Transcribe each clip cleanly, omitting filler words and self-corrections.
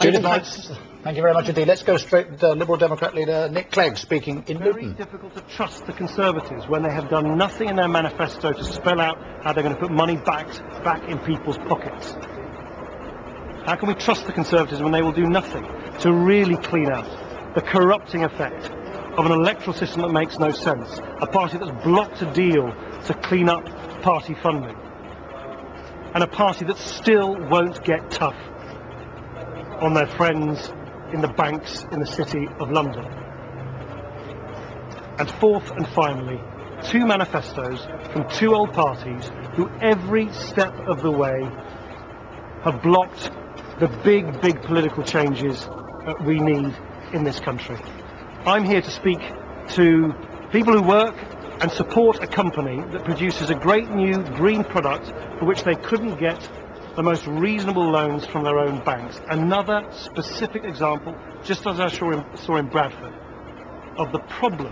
Judith Knights, thank you very much indeed. Let's go straight to Liberal Democrat leader Nick Clegg speaking in Luton. It's very difficult to trust the Conservatives when they have done nothing in their manifesto to spell out how they're going to put money back in people's pockets. How can we trust the Conservatives when they will do nothing to really clean out the corrupting effect of an electoral system that makes no sense, a party that's blocked a deal to clean up party funding, and a party that still won't get tough on their friends in the banks in the City of London. And fourth and finally, two manifestos from two old parties who every step of the way have blocked the big political changes that we need in this country. I'm here to speak to people who work and support a company that produces a great new green product for which they couldn't get the most reasonable loans from their own banks. Another specific example, just as I saw in Bradford, of the problem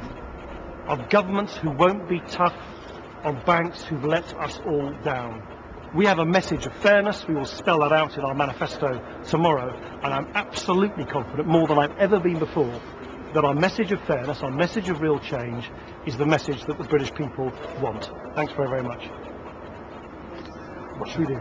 of governments who won't be tough on banks who've let us all down. We have a message of fairness. We will spell that out in our manifesto tomorrow, and I'm absolutely confident, more than I've ever been before, that our message of fairness, our message of real change, is the message that the British people want. Thanks very, very much. What should we do?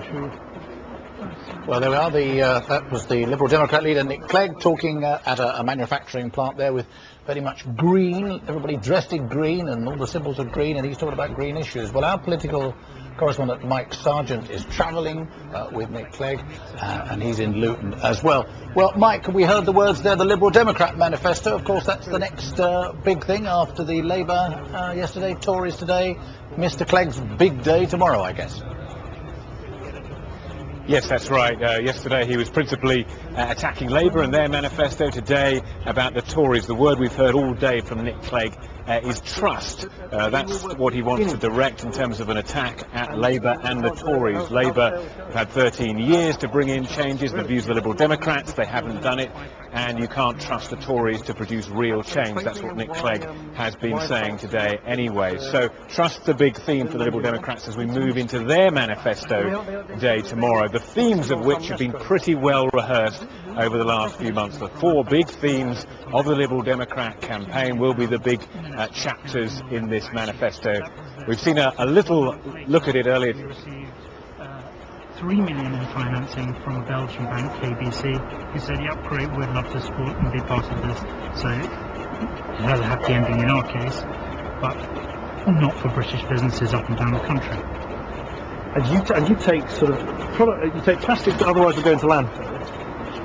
Well, there we are. That was the Liberal Democrat leader Nick Clegg talking at a manufacturing plant there with very much green, everybody dressed in green and all the symbols are green, and he's talking about green issues. Well, our political correspondent Mike Sargent is travelling with Nick Clegg and he's in Luton as well. Well, Mike, we heard the words there, the Liberal Democrat manifesto. Of course, that's the next big thing after the Labour yesterday, Tories today. Mr. Clegg's big day tomorrow, I guess. Yes, that's right. Yesterday he was principally attacking Labour and their manifesto. Today about the Tories. The word we've heard all day from Nick Clegg is trust. That's what he wants to direct in terms of an attack at Labour and the Tories. Labour have had 13 years to bring in changes. The views of the Liberal Democrats, they haven't done it. And you can't trust the Tories to produce real change. That's what Nick Clegg has been saying today anyway. So trust the big theme for the Liberal Democrats as we move into their manifesto day tomorrow. The themes of which have been pretty well rehearsed over the last few months. The four big themes of the Liberal Democrat campaign will be the big chapters in this manifesto. We've seen a little look at it earlier. 3 million in financing from a Belgian bank, KBC, who said, yep, great, we'd love to support and be part of this. So it has a happy ending in our case, but not for British businesses up and down the country. And you take sort of product, you take plastics that otherwise would go into landfill.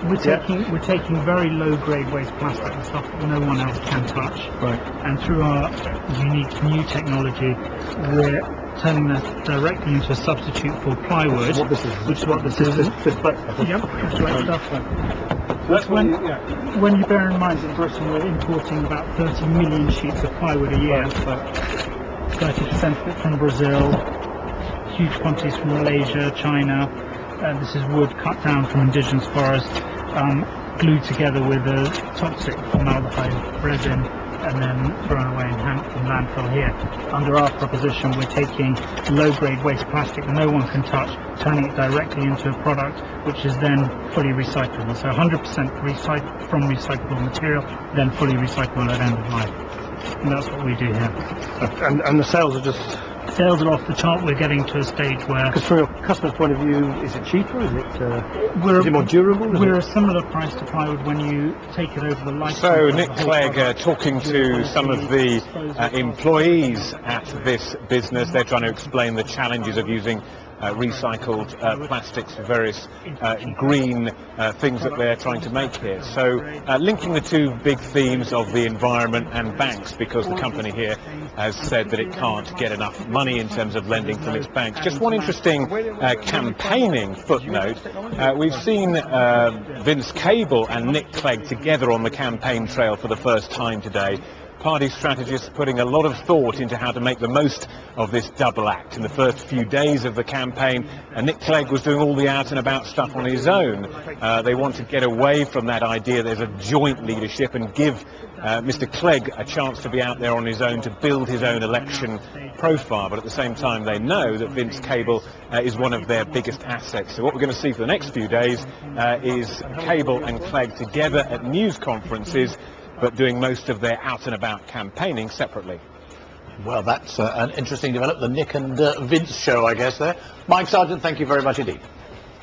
We're taking very low grade waste plastic and stuff that no one else can touch. Right. And through our unique new technology, we're turning that directly into a substitute for plywood, which is what this is. Yep, it's great stuff. When you bear in mind that in Britain we're importing about 30 million sheets of plywood a year, 30% of it from Brazil, huge quantities from Malaysia, China. This is wood cut down from indigenous forests, glued together with a toxic formaldehyde resin, and then thrown away in landfill here. Under our proposition, we're taking low-grade waste plastic that no one can touch, turning it directly into a product which is then fully recyclable. So 100% from recyclable material, then fully recyclable at end of life. And that's what we do here. And the sales are just... Sales are off the chart. We're getting to a stage where... Because from your customer's point of view, is it cheaper? Is it more durable? We're a similar price to plywood when you take it over the life. So Nick Clegg talking to some of the employees at this business. They're trying to explain the challenges of using recycled plastics for various green things that they're trying to make here. So linking the two big themes of the environment and banks, because the company here has said that it can't get enough money in terms of lending from its banks. Just one interesting campaigning footnote. We've seen Vince Cable and Nick Clegg together on the campaign trail for the first time today. party strategists putting a lot of thought into how to make the most of this double act. In the first few days of the campaign, Nick Clegg was doing all the out-and-about stuff on his own. They want to get away from that idea there's a joint leadership and give Mr. Clegg a chance to be out there on his own to build his own election profile, but at the same time they know that Vince Cable is one of their biggest assets. So what we're going to see for the next few days is Cable and Clegg together at news conferences, but doing most of their out-and-about campaigning separately. Well, that's an interesting development, the Nick and Vince show, I guess, there. Mike Sargent, thank you very much indeed.